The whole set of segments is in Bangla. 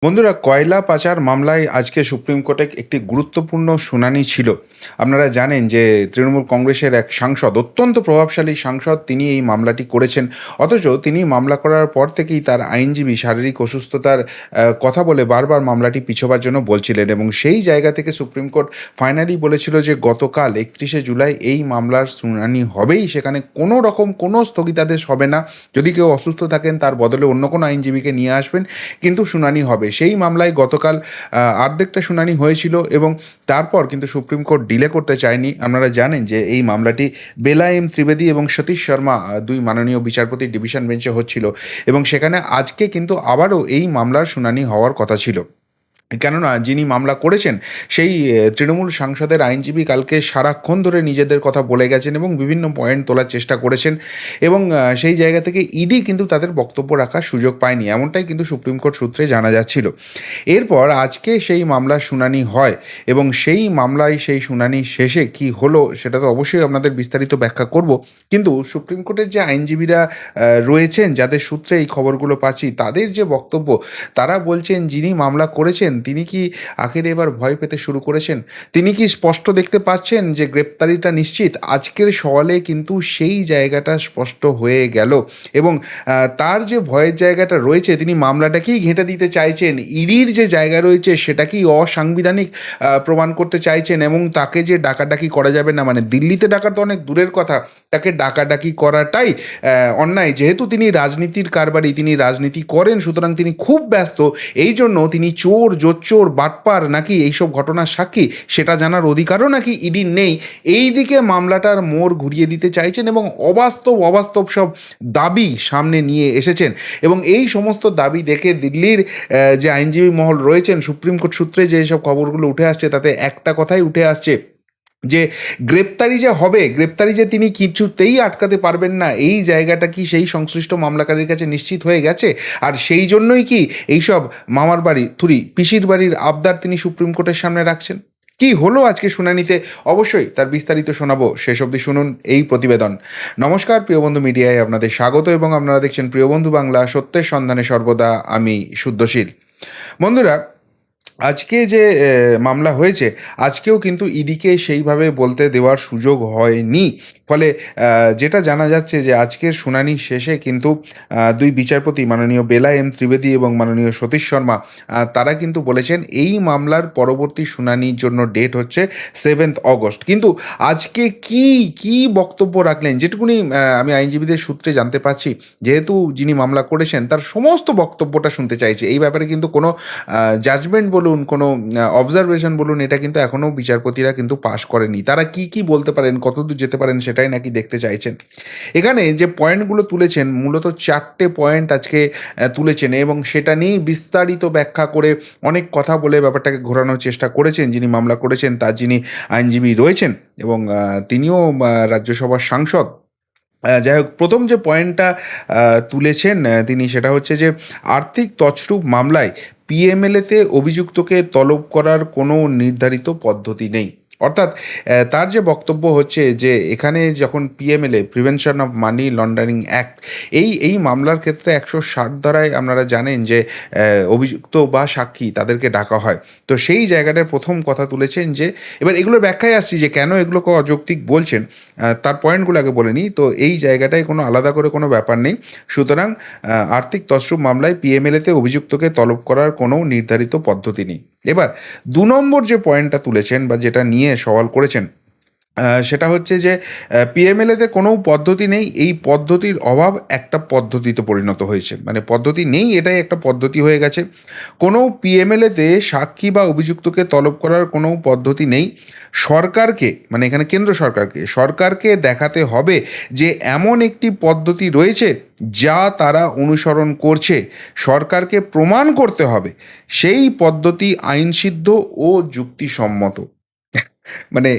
বন্ধুরা, কয়লা পাচার মামলায় আজকে সুপ্রিম কোর্টে একটি গুরুত্বপূর্ণ শুনানি ছিল। আপনারা জানেন যে তৃণমূল কংগ্রেসের এক সাংসদ, অত্যন্ত প্রভাবশালী সাংসদ, তিনি এই মামলাটি করেছেন। অথচ তিনি মামলা করার পর থেকেই তার আইনজীবী শারীরিক অসুস্থতার কথা বলে বারবার মামলাটি পিছোবার জন্য বলছিলেন, এবং সেই জায়গা থেকে সুপ্রিম কোর্ট ফাইনালি বলেছিল যে গতকাল 31শে জুলাই এই মামলার শুনানি হবেই, সেখানে কোনো রকম কোনো স্থগিতাদেশ হবে না। যদি কেউ অসুস্থ থাকেন তার বদলে অন্য কোনো আইনজীবীকে নিয়ে আসবেন, কিন্তু শুনানি হবে। সেই মামলায় গতকাল অর্ধেকটা শুনানি হয়েছিল, এবং তারপর কিন্তু সুপ্রিম কোর্ট ডিলে করতে চায়নি। আপনারা জানেন যে এই মামলাটি বেলা এম ত্রিবেদী এবং সতীশ শর্মা, দুই মাননীয় বিচারপতির ডিভিশন বেঞ্চে হচ্ছিল, এবং সেখানে আজকে কিন্তু আবারও এই মামলার শুনানি হওয়ার কথা ছিল। কেননা যিনি মামলা করেছেন সেই তৃণমূল সাংসদের আইনজীবী কালকে সারাক্ষণ ধরে নিজেদের কথা বলে গেছেন এবং বিভিন্ন পয়েন্ট তোলার চেষ্টা করেছেন, এবং সেই জায়গা থেকে ইডি কিন্তু তাদের বক্তব্য রাখার সুযোগ পায়নি, এমনটাই কিন্তু সুপ্রিম কোর্ট সূত্রে জানা যাচ্ছিল। এরপর আজকে সেই মামলার শুনানি হয়, এবং সেই মামলায় সেই শুনানি শেষে কি হলো সেটা তো অবশ্যই আপনাদের বিস্তারিত ব্যাখ্যা করব। কিন্তু সুপ্রিম কোর্টের যে আইনজীবীরা রয়েছেন, যাদের সূত্রে এই খবরগুলো পাচ্ছি, তাদের যে বক্তব্য, তারা বলছেন যিনি মামলা করেছেন তিনি কি আখেরে এবার ভয় পেতে শুরু করেছেন? তিনি কি স্পষ্ট দেখতে পাচ্ছেন যে গ্রেপ্তারিটা নিশ্চিত? আজকের সওয়ালে কিন্তু সেই জায়গাটা স্পষ্ট হয়ে গেল, এবং তার যে ভয়ের জায়গাটা রয়েছে, তিনি মামলাটাকেই ঘেঁটে দিতে চাইছেন। ইডির যে জায়গা রয়েছে সেটাকেই অসাংবিধানিক প্রমাণ করতে চাইছেন, এবং তাকে যে ডাকাডাকি করা যাবে না, মানে দিল্লিতে ডাকা তো অনেক দূরের কথা, তাকে ডাকাডাকি করাটাই অন্যায়। যেহেতু তিনি রাজনীতির কারবারি, তিনি রাজনীতি করেন, সুতরাং তিনি খুব ব্যস্ত। এই জন্য তিনি চোর, জোচ্চোর, বাটপার নাকি এইসব ঘটনার সাক্ষী, সেটা জানার অধিকারও নাকি ইডির নেই। এই দিকে মামলাটার মোড় ঘুরিয়ে দিতে চাইছেন, এবং অবাস্তব অবাস্তব সব দাবি সামনে নিয়ে এসেছেন। এবং এই সমস্ত দাবি দেখে দিল্লির যে আইনজীবী মহল রয়েছেন, সুপ্রিম কোর্ট সূত্রে যে সব খবরগুলো উঠে আসছে, তাতে একটা কথাই উঠে আসছে যে গ্রেপ্তারি যে হবে, গ্রেপ্তারি যে তিনি কিছুতেই আটকাতে পারবেন না, এই জায়গাটা কি সেই সংশ্লিষ্ট মামলাকারীর কাছে নিশ্চিত হয়ে গেছে? আর সেই জন্যই কি এইসব মামার বাড়ি থুরি পিসির বাড়ির আবদার তিনি সুপ্রিম কোর্টের সামনে রাখছেন? কি হলো আজকে শুনানিতে, অবশ্যই তার বিস্তারিত শোনাবো, শেষ অবধি শুনুন এই প্রতিবেদন। নমস্কার, প্রিয়বন্ধু মিডিয়ায় আপনাদের স্বাগত, এবং আপনারা দেখছেন প্রিয়বন্ধু বাংলা, সত্যের সন্ধানে সর্বদা আমি শুদ্ধশীল। বন্ধুরা, আজকে যে মামলা হয়েছে, আজকেও কিন্তু ইডিকে সেইভাবে বলতে দেওয়ার সুযোগ হয়নি। ফলে যেটা জানা যাচ্ছে যে আজকের শুনানি শেষে কিন্তু দুই বিচারপতি, মাননীয় বেলা এম ত্রিবেদী এবং মাননীয় সতীশ শর্মা, তারা কিন্তু বলেছেন এই মামলার পরবর্তী শুনানির জন্য ডেট হচ্ছে 7 অগস্ট। কিন্তু আজকে কি কি বক্তব্য রাখলেন, যেটুকুনি আমি আইনজীবীদের সূত্রে জানতে পারছি, যেহেতু যিনি মামলা করেছেন তার সমস্ত বক্তব্যটা শুনতে চাইছে। এই ব্যাপারে কিন্তু কোনো জাজমেন্ট বলুন, কোনো অবজারভেশন বলুন, এটা কিন্তু এখনও বিচারপতিরা কিন্তু পাশ করেনি। তারা কি কি বলতে পারেন, কতদূর যেতে পারেন, সেটাই নাকি দেখতে চাইছেন। এখানে যে পয়েন্টগুলো তুলেছেন, মূলত 4টে পয়েন্ট আজকে তুলেছেন, এবং সেটা নিয়েই বিস্তারিত ব্যাখ্যা করে অনেক কথা বলে ব্যাপারটাকে ঘোরানোর চেষ্টা করেছেন যিনি মামলা করেছেন, তার যিনি আইনজীবী রয়েছেন, এবং তিনিও রাজ্যসভার সাংসদ। যাই হোক, প্রথম যে পয়েন্টটা তুলেছেন তিনি, সেটা হচ্ছে যে আর্থিক তছরূপ মামলায় পিএমএলএতে অভিযুক্তকে তলব করার কোনো নির্ধারিত পদ্ধতি নেই। অর্থাৎ তার যে বক্তব্য হচ্ছে যে এখানে যখন PMLA, prevention of money laundering act, এই মামলার ক্ষেত্রে 160 ধারায় আপনারা জানেন যে অভিযুক্ত বা সাক্ষী তাদেরকে ডাকা হয়। তো সেই জায়গাটার প্রথম কথা তুলেছেন যে, এবার এগুলোর ব্যাখ্যায় আসছি যে কেন এগুলোকে অযৌক্তিক বলছেন, তার পয়েন্টগুলো আগে বলে নিই। তো এই জায়গাটায় কোনো আলাদা করে কোনো ব্যাপার নেই। সুতরাং আর্থিক তছরূপ মামলায় পিএমএলএতে অভিযুক্তকে তলব করার কোনো নির্ধারিত পদ্ধতি নেই। এবার 2 নম্বর যে পয়েন্টটা তুলেছেন বা যেটা নিয়ে সওয়াল করেছেন, সেটা হচ্ছে যে পিএমএলএতে কোনো পদ্ধতি নেই, এই পদ্ধতির অভাব একটা পদ্ধতিতে পরিণত হয়েছে। মানে পদ্ধতি নেই, এটাই একটা পদ্ধতি হয়ে গেছে। কোনো পিএমএলএতে সাক্ষী বা অভিযুক্তকে তলব করার কোনো পদ্ধতি নেই। সরকারকে, মানে এখানে কেন্দ্র সরকারকে দেখাতে হবে যে এমন একটি পদ্ধতি রয়েছে যা তারা অনুসরণ করছে। সরকারকে প্রমাণ করতে হবে সেই পদ্ধতি আইনসিদ্ধ ও যুক্তিসম্মত। মানে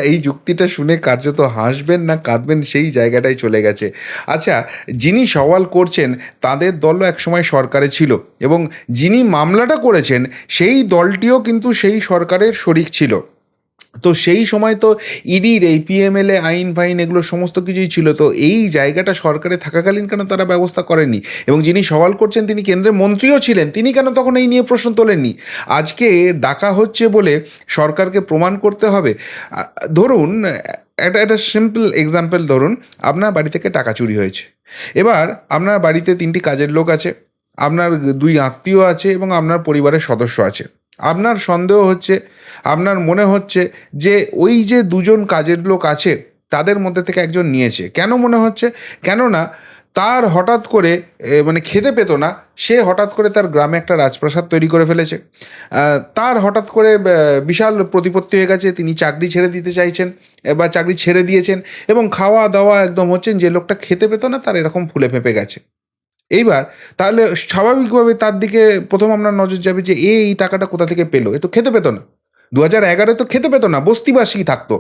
এই যুক্তিটা শুনে কার্যত হাসবেন না কাঁদবেন, সেই জায়গাটায় চলে গেছে। আচ্ছা, যিনি সওয়াল করছেন তাদের দলও একসময় সরকারে ছিল, এবং যিনি মামলাটা করেছেন সেই দলটিও কিন্তু সেই সরকারের শরিক ছিল। তো সেই সময় তো ইডির এই পিএমএলএ আইন ফাইন এগুলো সমস্ত কিছুই ছিল, তো এই জায়গাটা সরকারে থাকাকালীন কেন তারা ব্যবস্থা করেননি? এবং যিনি সওয়াল করছেন তিনি কেন্দ্রের মন্ত্রীও ছিলেন, তিনি কেন তখন এই নিয়ে প্রশ্ন তোলেননি? আজকে ডাকা হচ্ছে বলে সরকারকে প্রমাণ করতে হবে। ধরুন একটা সিম্পল এক্সাম্পল, ধরুন আপনার বাড়ি থেকে টাকা চুরি হয়েছে। এবার আপনার বাড়িতে 3টি কাজের লোক আছে, আপনার 2 আত্মীয় আছে এবং আপনার পরিবারের সদস্য আছে। আপনার সন্দেহ হচ্ছে, আপনার মনে হচ্ছে যে ওই যে 2জন কাজের লোক আছে তাদের মধ্যে থেকে একজন নিয়েছে। কেন মনে হচ্ছে? কেননা তার হঠাৎ করে মানে খেতে পেত না, সে হঠাৎ করে তার গ্রামে একটা রাজপ্রাসাদ তৈরি করে ফেলেছে। তার হঠাৎ করে বিশাল প্রতিপত্তি হয়ে গেছে, তিনি চাকরি ছেড়ে দিতে চাইছেন বা চাকরি ছেড়ে দিয়েছেন এবং খাওয়া দাওয়া একদম হচ্ছেন, যে লোকটা খেতে পেত না তার এরকম ফুলে ফেঁপে গেছে। এইবার তাহলে স্বাভাবিকভাবে তার দিকে প্রথম আপনার নজর যাবে যে এই টাকাটা কোথা থেকে পেলো, এ তো খেতে পেতো না, 2011 তো খেতে পেতো না, বস্তিবাসী থাকতো,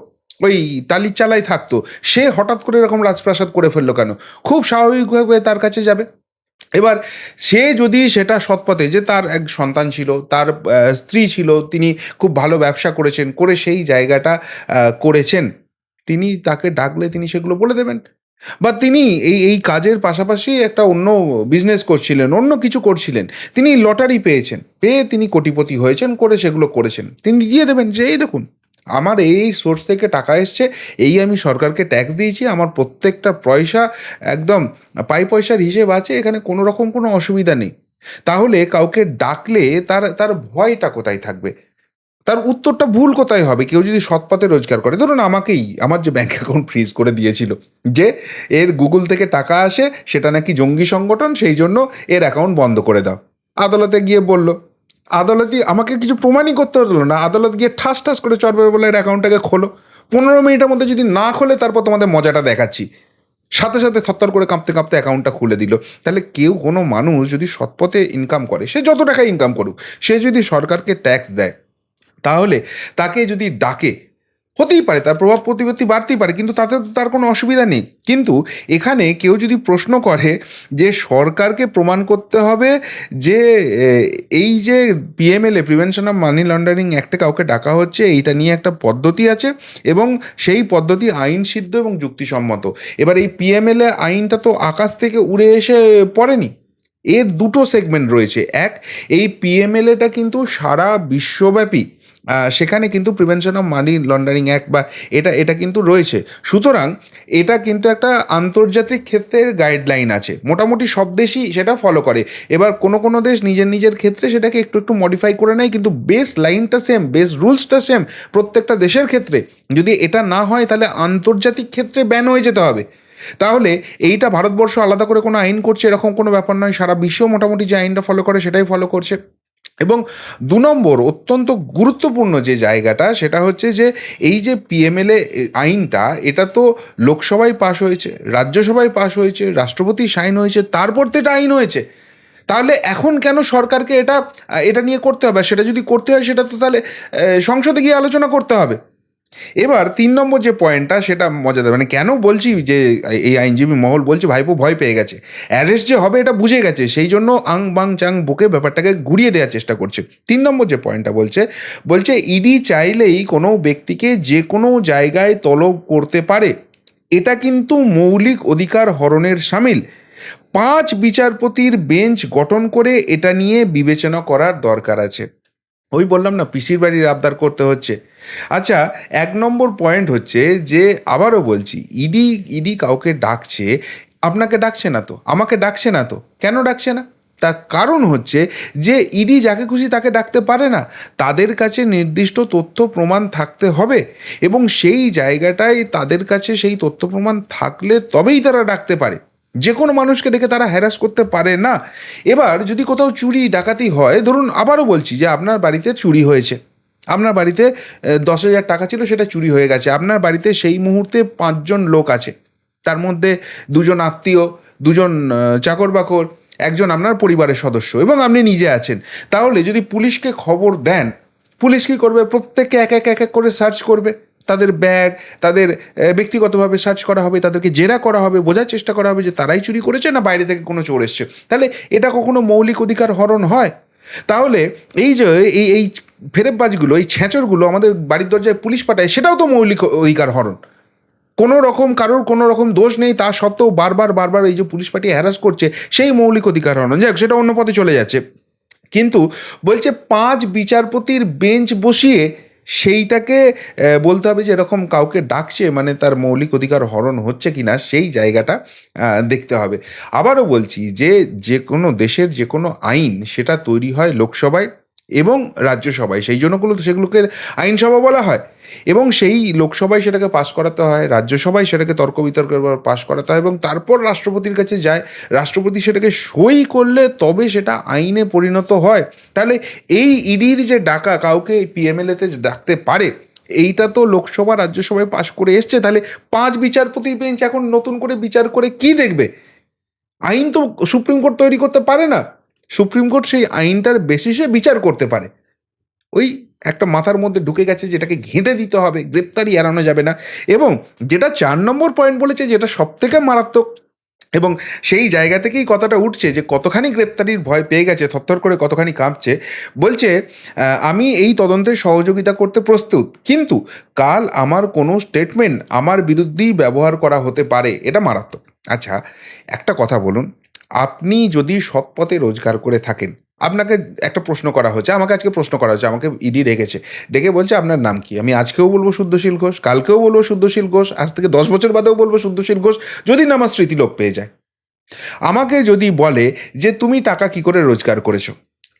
ওই টালির চালাই থাকতো, সে হঠাৎ করে এরকম রাজপ্রাসাদ করে ফেললো কেন? খুব স্বাভাবিকভাবে তার কাছে যাবে। এবার সে যদি সেটা সৎপথে, যে তার এক সন্তান ছিল, তার স্ত্রী ছিল, তিনি খুব ভালো ব্যবসা করেছেন, করে সেই জায়গাটা করেছেন, তিনি তাকে ডাকলে তিনি সেগুলো বলে দেবেন। বা তিনি এই এই কাজের পাশাপাশি একটা অন্য বিজনেস করছিলেন, অন্য কিছু করছিলেন, তিনি লটারি পেয়েছেন, পেয়ে তিনি কোটিপতি হয়েছেন, করে সেগুলো করেছেন, তিনি দিয়ে দেবেন যে এই দেখুন আমার এই সোর্স থেকে টাকা এসছে, এই আমি সরকারকে ট্যাক্স দিয়েছি, আমার প্রত্যেকটা পয়সা একদম পাই পয়সার হিসেব আছে, এখানে কোনো রকম কোনো অসুবিধা নেই। তাহলে কাউকে ডাকলে তার তার ভয়টা কোথায় থাকবে? তার উত্তরটা ভুল কোথায় হবে? কেউ যদি সৎ পথে রোজগার করে, ধরুন আমাকেই আমার যে ব্যাঙ্ক অ্যাকাউন্ট ফ্রিজ করে দিয়েছিল, যে এর গুগল থেকে টাকা আসে, সেটা নাকি জঙ্গি সংগঠন, সেই জন্য এর অ্যাকাউন্ট বন্ধ করে দাও। আদালতে গিয়ে বলল, আদালতই আমাকে কিছু প্রমাণই করতে হলো না, আদালত গিয়ে ঠাস ঠাস করে চরবে বলে এর অ্যাকাউন্টটাকে খোলো, 15 মিনিটের মধ্যে যদি না খোলে তারপর তোমাদের মজাটা দেখাচ্ছি, সাথে সাথে থরথর করে কাঁপতে কাঁপতে অ্যাকাউন্টটা খুলে দিল। তাহলে কেউ, কোনো মানুষ যদি সৎপথে ইনকাম করে, সে যত টাকা ইনকাম করুক, সে যদি সরকারকে ট্যাক্স দেয়, তাহলে তাকে যদি ডাকে, হতেই পারে তার প্রভাব প্রতিপত্তি বাড়তেই পারে, কিন্তু তাতে তো তার কোনো অসুবিধা নেই। কিন্তু এখানে কেউ যদি প্রশ্ন করে যে সরকারকে প্রমাণ করতে হবে যে এই যে PMLA, prevention of money laundering অ্যাক্টে কাউকে ডাকা হচ্ছে, এইটা নিয়ে একটা পদ্ধতি আছে এবং সেই পদ্ধতি আইন সিদ্ধ এবং যুক্তিসম্মত। এবার এই পিএমএলএ আইনটা তো আকাশ থেকে উড়ে এসে পড়েনি, এর 2টো সেগমেন্ট রয়েছে। এক, এই পিএমএলএটা কিন্তু সারা বিশ্বব্যাপী, সেখানে কিন্তু prevention of money laundering act বা এটা এটা কিন্তু রয়েছে। সুতরাং এটা কিন্তু একটা আন্তর্জাতিক ক্ষেত্রের গাইডলাইন আছে, মোটামুটি সব দেশই সেটা ফলো করে। এবার কোনো কোনো দেশ নিজের নিজের ক্ষেত্রে সেটাকে একটু একটু মডিফাই করে নেয়, কিন্তু বেস লাইনটা সেম, বেস রুলসটা সেম প্রত্যেকটা দেশের ক্ষেত্রে। যদি এটা না হয় তাহলে আন্তর্জাতিক ক্ষেত্রে ব্যান হয়ে যেতে হবে। তাহলে এইটা ভারতবর্ষ আলাদা করে কোনো আইন করছে এরকম কোনো ব্যাপার নয়, সারা বিশ্ব মোটামুটি যে আইনটা ফলো করে সেটাই ফলো করছে। এবং 2 নম্বর অত্যন্ত গুরুত্বপূর্ণ যে জায়গাটা, সেটা হচ্ছে যে এই যে পিএমএলএ আইনটা, এটা তো লোকসভায় পাশ হয়েছে, রাজ্যসভায় পাশ হয়েছে, রাষ্ট্রপতি সাইন হয়েছে, তারপর তো এটা আইন হয়েছে। তাহলে এখন কেন সরকারকে এটা এটা নিয়ে করতে হবে? সেটা যদি করতে হয় সেটা তো তাহলে সংসদে গিয়ে আলোচনা করতে হবে। এবার 3 নম্বর যে পয়েন্টটা, সেটা মজাদার, মানে কেন বলছি যে এই আইনজীবী মহল বলছে ভাইপো ভয় পেয়ে গেছে, অ্যারেস্ট যে হবে এটা বুঝে গেছে, সেই জন্য আং বাং চাং বুকে ব্যাপারটাকে ঘুরিয়ে দেওয়ার চেষ্টা করছে। 3 নম্বর যে পয়েন্টটা বলছে ইডি চাইলেই কোনো ব্যক্তিকে যে কোনো জায়গায় তলব করতে পারে, এটা কিন্তু মৌলিক অধিকার হরণের শামিল। 5 বিচারপতির বেঞ্চ গঠন করে এটা নিয়ে বিবেচনা করার দরকার আছে। ওই বললাম না, পিসির বাড়ির আবদার করতে হচ্ছে। আচ্ছা, 1 নম্বর পয়েন্ট হচ্ছে যে, আবারও বলছি, ইডি ইডি কাউকে ডাকছে, আপনাকে ডাকছে না তো, আমাকে ডাকছে না তো, কেন ডাকছে না? তার কারণ হচ্ছে যে ইডি যাকে খুশি তাকে ডাকতে পারে না, তাদের কাছে নির্দিষ্ট তথ্য প্রমাণ থাকতে হবে এবং সেই জায়গাটায় তাদের কাছে সেই তথ্য প্রমাণ থাকলে তবেই তারা ডাকতে পারে। যে কোনো মানুষকে ডেকে তারা হ্যারাস করতে পারে না। এবার যদি কোথাও চুরি ডাকাতি হয়, ধরুন আবারও বলছি যে আপনার বাড়িতে চুরি হয়েছে, আপনার বাড়িতে 10,000 টাকা ছিল, সেটা চুরি হয়ে গেছে, আপনার বাড়িতে সেই মুহূর্তে 5জন লোক আছে, তার মধ্যে 2জন আত্মীয়, 2জন চাকর বাকর, একজন আপনার পরিবারের সদস্য এবং আপনি নিজে আছেন। তাহলে যদি পুলিশকে খবর দেন, পুলিশ কী করবে? প্রত্যেককে এক এক এক এক করে সার্চ করবে, তাদের ব্যাগ, তাদের ব্যক্তিগতভাবে সার্চ করা হবে, তাদেরকে জেরা করা হবে, বোঝার চেষ্টা করা হবে যে তারাই চুরি করেছে না বাইরে থেকে কোনো চোর এসছে। তাহলে এটা কখনো মৌলিক অধিকার হরণ হয়? তাহলে এই যে এই এই ফেরেববাজগুলো, এই ছেঁচড়গুলো আমাদের বাড়ির দরজায় পুলিশ পাঠায়, সেটাও তো মৌলিক অধিকার হরণ। কোনো রকম কারোর কোনো রকম দোষ নেই, তা সত্ত্বেও বারবার বারবার এই যে পুলিশ পাঠিয়ে হ্যারাস করছে, সেই মৌলিক অধিকার হরণ। যাক, সেটা অন্য পথে চলে যাচ্ছে। কিন্তু বলছে 5 বিচারপতির বেঞ্চ বসিয়ে সেইটাকে বলতে হবে যে এরকম কাউকে ডাকছে মানে তার মৌলিক অধিকার হরণ হচ্ছে কি না, সেই জায়গাটা দেখতে হবে। আবারও বলছি যে যে কোনো দেশের যে কোনো আইন সেটা তৈরি হয় লোকসভায় এবং রাজ্যসভায়, সেই জন্যগুলো তো সেগুলোকে আইনসভা বলা হয়। এবং সেই লোকসভায় সেটাকে পাশ করাতে হয়, রাজ্যসভায় সেটাকে তর্ক বিতর্কের পর পাশ করাতে হয়, এবং তারপর রাষ্ট্রপতির কাছে যায়। রাষ্ট্রপতি সেটাকে সই করলে তবে সেটা আইনে পরিণত হয়। তাহলে এই ইডির যে ডাকা, কাউকে পিএমএলএতে ডাকতে পারে, এইটা তো লোকসভা রাজ্যসভায় পাশ করে এসছে। তাহলে 5 বিচারপতির বেঞ্চ এখন নতুন করে বিচার করে কি দেখবে? আইন তো সুপ্রিম কোর্ট তৈরি করতে পারে না। সুপ্রিম কোর্ট সেই আইনটার বেসিসে বিচার করতে পারে। ওই একটা মাথার মধ্যে ঢুকে গেছে, যেটাকে ঘেঁটে দিতে হবে, গ্রেপ্তারি এড়ানো যাবে না। এবং যেটা 4 নম্বর পয়েন্ট বলেছে, যেটা সব থেকে মারাত্মক, এবং সেই জায়গা থেকেই কথাটা উঠছে যে কতখানি গ্রেপ্তারির ভয় পেয়ে গেছে, থরথর করে কতখানি কাঁপছে। বলছে আমি এই তদন্তে সহযোগিতা করতে প্রস্তুত, কিন্তু কাল আমার কোনো স্টেটমেন্ট আমার বিরুদ্ধেই ব্যবহার করা হতে পারে। এটা মারাত্মক। আচ্ছা, একটা কথা বলুন, আপনি যদি সৎ পথে রোজগার করে থাকেন, আপনাকে একটা প্রশ্ন করা হচ্ছে, আমাকে আজকে প্রশ্ন করা হচ্ছে, আমাকে ইডি রেখেছে, ডেকে বলছে আপনার নাম কি? আমি আজকেও বলবো শুদ্ধশীল ঘোষ, কালকেও বলবো শুদ্ধশীল ঘোষ, আজ থেকে 10 বছর বাদেও বলবো শুদ্ধশীল ঘোষ, যদি না আমার স্মৃতি লোপ পেয়ে যায়। আমাকে যদি বলে যে তুমি টাকা কি করে রোজগার করেছো,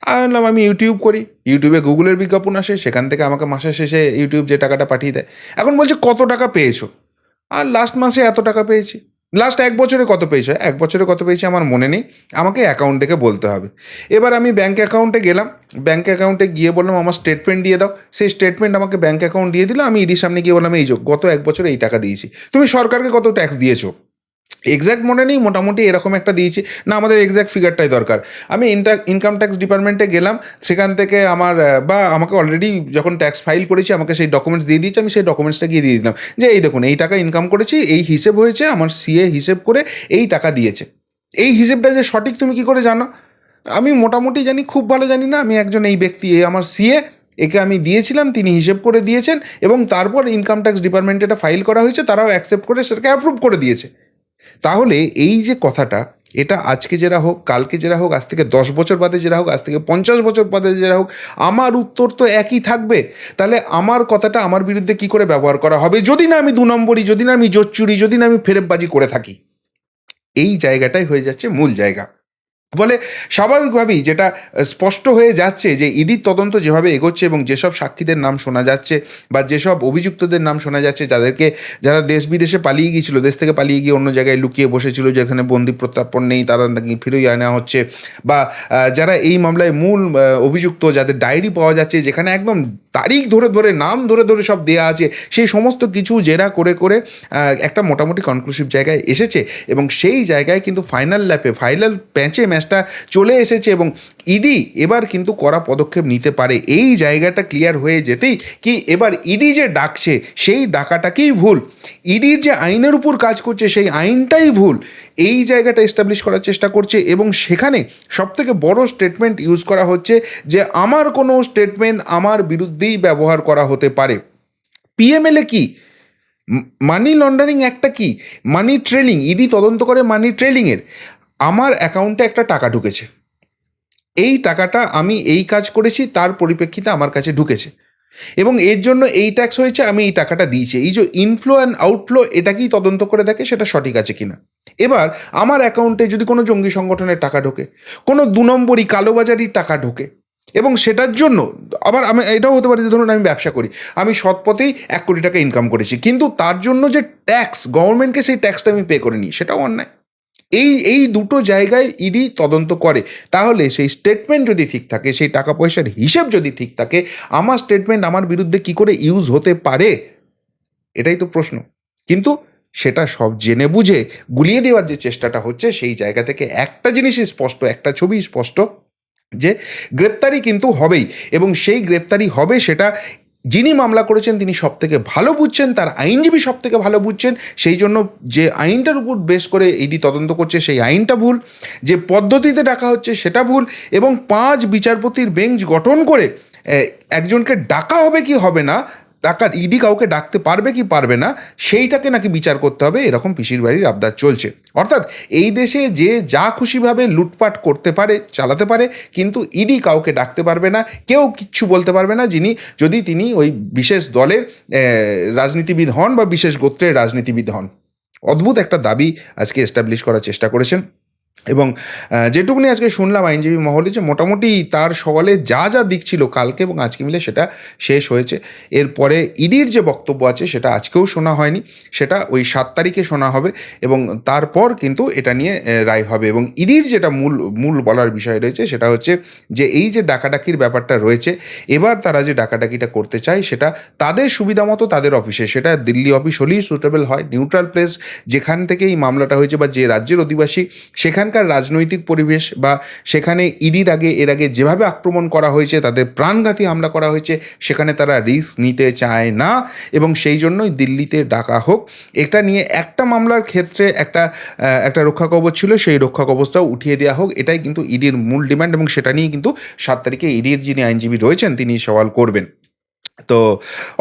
আমি বললাম আমি ইউটিউব করি, ইউটিউবে গুগলের বিজ্ঞাপন আসে, সেখান থেকে আমাকে মাসের শেষে ইউটিউব যে টাকাটা পাঠিয়ে দেয়। এখন বলছে কত টাকা পেয়েছো, আর লাস্ট মাসে এত টাকা পেয়েছি। লাস্ট 1 বছরে কত পেয়েছো? 1 বছরে কত পেয়েছি আমার মনে নেই, আমাকে অ্যাকাউন্ট থেকে বলতে হবে। এবার আমি ব্যাঙ্ক অ্যাকাউন্টে গেলাম, ব্যাঙ্ক অ্যাকাউন্টে গিয়ে বললাম আমার স্টেটমেন্ট দিয়ে দাও। সেই স্টেটমেন্ট আমাকে ব্যাঙ্ক অ্যাকাউন্ট দিয়ে দিল। আমি ইডির সামনে গিয়ে বললাম এই যে গত 1 বছরে এই টাকা দিয়েছি। তুমি সরকারকে কত ট্যাক্স দিয়েছো? এক্স্যাক্ট মনে নেই, মোটামুটি এরকম একটা দিয়েছি। না, আমাদের এক্স্যাক্ট ফিগারটাই দরকার। আমি ইনকাম ট্যাক্স ডিপার্টমেন্টে গেলাম, সেখান থেকে আমার বা আমাকে অলরেডি যখন ট্যাক্স ফাইল করেছি আমাকে সেই ডকুমেন্টস দিয়ে দিয়েছে, আমি সেই ডকুমেন্টসটা গিয়ে দিয়ে দিলাম যে এই দেখুন এই টাকা ইনকাম করেছি, এই হিসেব হয়েছে, আমার সিএ হিসেব করে এই টাকা দিয়েছে। এই হিসেবটা যে সঠিক তুমি কি করে জানো? আমি মোটামুটি জানি, খুব ভালো জানি না। আমি একজন এই ব্যক্তি, এই আমার সিএ, একে আমি দিয়েছিলাম, তিনি হিসেব করে দিয়েছেন, এবং তারপর ইনকাম ট্যাক্স ডিপার্টমেন্টে এটা ফাইল করা হয়েছে, তারাও অ্যাকসেপ্ট করে সেটাকে অ্যাপ্রুভ করে দিয়েছে। তাহলে এই যে কথাটা, এটা আজকে যেটা হোক, কালকে যেটা হোক, আজ থেকে 10 বছর বাদে যেটা হোক, আজ থেকে 50 বছর বাদে যেটা হোক, আমার উত্তর তো একই থাকবে। তাহলে আমার কথাটা আমার বিরুদ্ধে কি করে ব্যবহার করা হবে, যদি না আমি 2 নম্বরই, যদি না আমি জোচ্চুরি, যদি না আমি ফেরেববাজি করে থাকি? এই জায়গাটাই হয়ে যাচ্ছে মূল জায়গা। ফলে স্বাভাবিকভাবেই যেটা স্পষ্ট হয়ে যাচ্ছে যে ইডির তদন্ত যেভাবে এগোচ্ছে এবং যেসব সাক্ষীদের নাম শোনা যাচ্ছে বা যেসব অভিযুক্তদের নাম শোনা যাচ্ছে, যারা দেশ বিদেশে পালিয়ে গিয়েছিল, দেশ থেকে পালিয়ে গিয়ে অন্য জায়গায় লুকিয়ে বসেছিল, যেখানে বন্দি প্রত্যার্পণ নেই, তারা নাকি ফিরিয়ে আনা হচ্ছে, বা যারা এই মামলায় মূল অভিযুক্ত, যাদের ডায়েরি পাওয়া যাচ্ছে, যেখানে একদম তারিখ ধরে ধরে, নাম ধরে ধরে সব দেওয়া আছে, সেই সমস্ত কিছু জেরা করে করে একটা মোটামুটি কনক্লুসিভ জায়গায় এসেছে। এবং সেই জায়গায় কিন্তু ফাইনাল ল্যাপে, ফাইনাল প্যাঁচে ম্যাচটা চলে এসেছে, এবং ইডি এবার কিন্তু কড়া পদক্ষেপ নিতে পারে। এই জায়গাটা ক্লিয়ার হয়ে যেতেই কি এবার ইডি যে ডাকছে সেই ডাকাটাকেই ভুল, ইডির যে আইনের উপর কাজ করছে সেই আইনটাই ভুল, এই জায়গাটা এস্টাবলিশ করার চেষ্টা করছে। এবং সেখানে সবথেকে বড় স্টেটমেন্ট ইউজ করা হচ্ছে যে আমার কোনো স্টেটমেন্ট আমার বিরুদ্ধেই ব্যবহার করা হতে পারে। পিএমএলএ কি? মানি লন্ডারিং একটা কি? মানি ট্রেলিং। ইডি তদন্ত করে মানি ট্রেলিংয়ের। আমার অ্যাকাউন্টে একটা টাকা ঢুকেছে, এই টাকাটা আমি এই কাজ করেছি, তার পরিপ্রেক্ষিতে আমার কাছে ঢুকেছে, এবং এর জন্য এই ট্যাক্স হয়েছে, আমি এই টাকাটা দিয়েছি। এই যে ইনফ্লো অ্যান্ড আউটফ্লো, এটাকেই তদন্ত করে দেখে সেটা সঠিক আছে কিনা। এবার আমার অ্যাকাউন্টে যদি কোনো জঙ্গি সংগঠনের টাকা ঢোকে, কোনো 2 নম্বরই কালোবাজারির টাকা ঢোকে, এবং সেটার জন্য আবার আমি এটাও হতে পারে যে ধরুন আমি ব্যবসা করি, আমি সৎ পথেই 1 কোটি টাকা ইনকাম করেছি, কিন্তু তার জন্য যে ট্যাক্স, গভর্নমেন্টকে সেই ট্যাক্সটা আমি পে করে নিই, সেটাও অন্যায়। এই দুটো জায়গায় ইডি তদন্ত করে। তাহলে সেই স্টেটমেন্ট যদি ঠিক থাকে, সেই টাকা পয়সার হিসেব যদি ঠিক থাকে, আমার স্টেটমেন্ট আমার বিরুদ্ধে কি করে ইউজ হতে পারে, এটাই তো প্রশ্ন। কিন্তু সেটা সব জেনে বুঝে গুলিয়ে দেওয়ার যে চেষ্টাটা হচ্ছে, সেই জায়গা থেকে একটা জিনিসই স্পষ্ট, একটা ছবি স্পষ্ট, যে গ্রেপ্তারি কিন্তু হবেই, এবং সেই গ্রেপ্তারি হবে সেটা যিনি মামলা করেছেন তিনি সবথেকে ভালো বুঝছেন, তার আইনজীবী সবথেকে ভালো বুঝছেন, সেই জন্য যে আইনটার উপর বেশ করে ইডি তদন্ত করছে সেই আইনটা ভুল, যে পদ্ধতিতে ডাকা হচ্ছে সেটা ভুল, এবং 5 বিচারপতির বেঞ্চ গঠন করে একজনকে ডাকা হবে কি হবে না, ইডি কাউকে ডাকতে পারবে কি পারবে না, সেইটাকে নাকি বিচার করতে হবে, এরকম পিসির বাড়ির আবদার চলছে। অর্থাৎ এই দেশে যে যা খুশিভাবে লুটপাট করতে পারে, চালাতে পারে, কিন্তু ইডি কাউকে ডাকতে পারবে না, কেউ কিচ্ছু বলতে পারবে না, যদি তিনি ওই বিশেষ দলের রাজনীতিবিদ হন বা বিশেষ গোত্রের রাজনীতিবিদ হন। অদ্ভুত একটা দাবি আজকে এস্টাবলিশ করার চেষ্টা করেছেন। এবং যেটুকুনি আজকে শুনলাম আইনজীবী মহলে, যে মোটামুটি তার সওয়ালে যা যা দিক ছিল কালকে এবং আজকে মিলে সেটা শেষ হয়েছে। এরপরে ইডির যে বক্তব্য আছে সেটা আজকেও শোনা হয়নি, সেটা ওই 7 তারিখে শোনা হবে, এবং তারপর কিন্তু এটা নিয়ে রায় হবে। এবং ইডির যেটা মূল বলার বিষয় রয়েছে সেটা হচ্ছে যে এই যে ডাকাডাকির ব্যাপারটা রয়েছে, এবার তারা যে ডাকাডাকিটা করতে চায় সেটা তাদের সুবিধা মতো তাদের অফিসে, সেটা দিল্লি অফিস হলেই সুটেবল হয়, নিউট্রাল প্লেস যেখান থেকে এই মামলাটা হয়েছে বা যে রাজ্যের অধিবাসী সেখানকার রাজনৈতিক পরিবেশ, বা সেখানে ইডির এর আগে যেভাবে আক্রমণ করা হয়েছে, তাদের প্রাণঘাতী হামলা করা হয়েছে, সেখানে তারা রিস্ক নিতে চায় না, এবং সেই জন্যই দিল্লিতে ডাকা হোক। এটা নিয়ে একটা মামলার ক্ষেত্রে একটা রক্ষা কবচ ছিল, সেই রক্ষা কবচটাও উঠিয়ে দেওয়া হোক, এটাই কিন্তু ইডির মূল ডিমান্ড, এবং সেটা নিয়ে কিন্তু 7 তারিখে ইডির যিনি আইনজীবী রয়েছেন তিনি সওয়াল করবেন। তো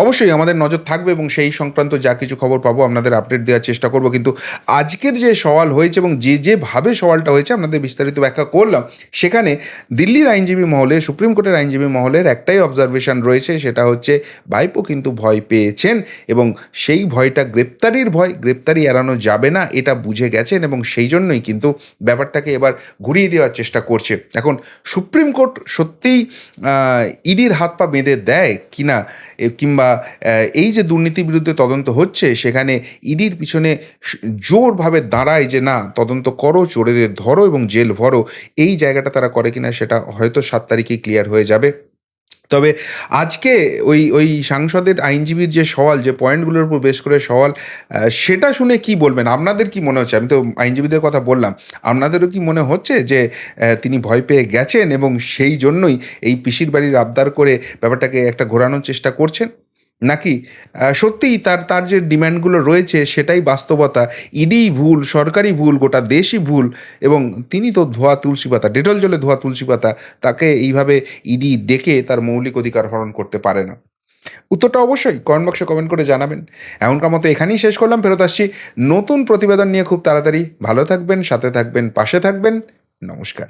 অবশ্যই আমাদের নজর থাকবে এবং সেই সংক্রান্ত যা কিছু খবর পাবো আপনাদের আপডেট দেওয়ার চেষ্টা করব। কিন্তু আজকের যে সওয়াল হয়েছে এবং যেভাবে সওয়ালটা হয়েছে আপনাদের বিস্তারিত ব্যাখ্যা করলাম, সেখানে দিল্লির আইনজীবী মহলে, সুপ্রিম কোর্টের আইনজীবী মহলের একটাই অবজারভেশন রয়েছে, সেটা হচ্ছে ভাইপো কিন্তু ভয় পেয়েছেন, এবং সেই ভয়টা গ্রেপ্তারি এড়ানো যাবে না এটা বুঝে গেছেন, এবং সেই জন্যই কিন্তু ব্যাপারটাকে এবার ঘুরিয়ে দেওয়ার চেষ্টা করছে। এখন সুপ্রিম কোর্ট সত্যিই ইডির হাত পা বেঁধে দেয় কিনা, কিংবা এই যে দুর্নীতির বিরুদ্ধে তদন্ত হচ্ছে সেখানে ইডির পিছনে জোরভাবে দাঁড়ায় যে না তদন্ত করো, চোরেদের ধরো এবং জেল ভরো, এই জায়গাটা তারা করে কিনা সেটা হয়তো 7 তারিখেই ক্লিয়ার হয়ে যাবে। তবে আজকে ওই সাংসদের আইনজীবীর যে সওয়াল, যে পয়েন্টগুলোর উপর বেশ করে সওয়াল, সেটা শুনে কি বলবেন? আপনাদের কি মনে হচ্ছে? আমি তো আইনজীবীদের কথা বললাম, আপনাদেরও কি মনে হচ্ছে যে তিনি ভয় পেয়ে গেছেন এবং সেই জন্যই এই পিসির বাড়ির আবদার করে ব্যাপারটাকে একটা ঘোরানোর চেষ্টা করছেন? নাকি সত্যিই তার যে ডিম্যান্ডগুলো রয়েছে সেটাই বাস্তবতা, ইডিই ভুল, সরকারি ভুল, গোটা দেশই ভুল, এবং তিনি তো ধোয়া তুলসী পাতা, ডেটল জলে ধোয়া তুলসী পাতা, তাকে এইভাবে ইডি ডেকে তার মৌলিক অধিকার হরণ করতে পারে না? উত্তরটা অবশ্যই কমেন্ট বক্সে কমেন্ট করে জানাবেন। এমনকার মতো এখানেই শেষ করলাম, ফেরত আসছি নতুন প্রতিবেদন নিয়ে খুব তাড়াতাড়ি। ভালো থাকবেন, সাথে থাকবেন, পাশে থাকবেন। নমস্কার।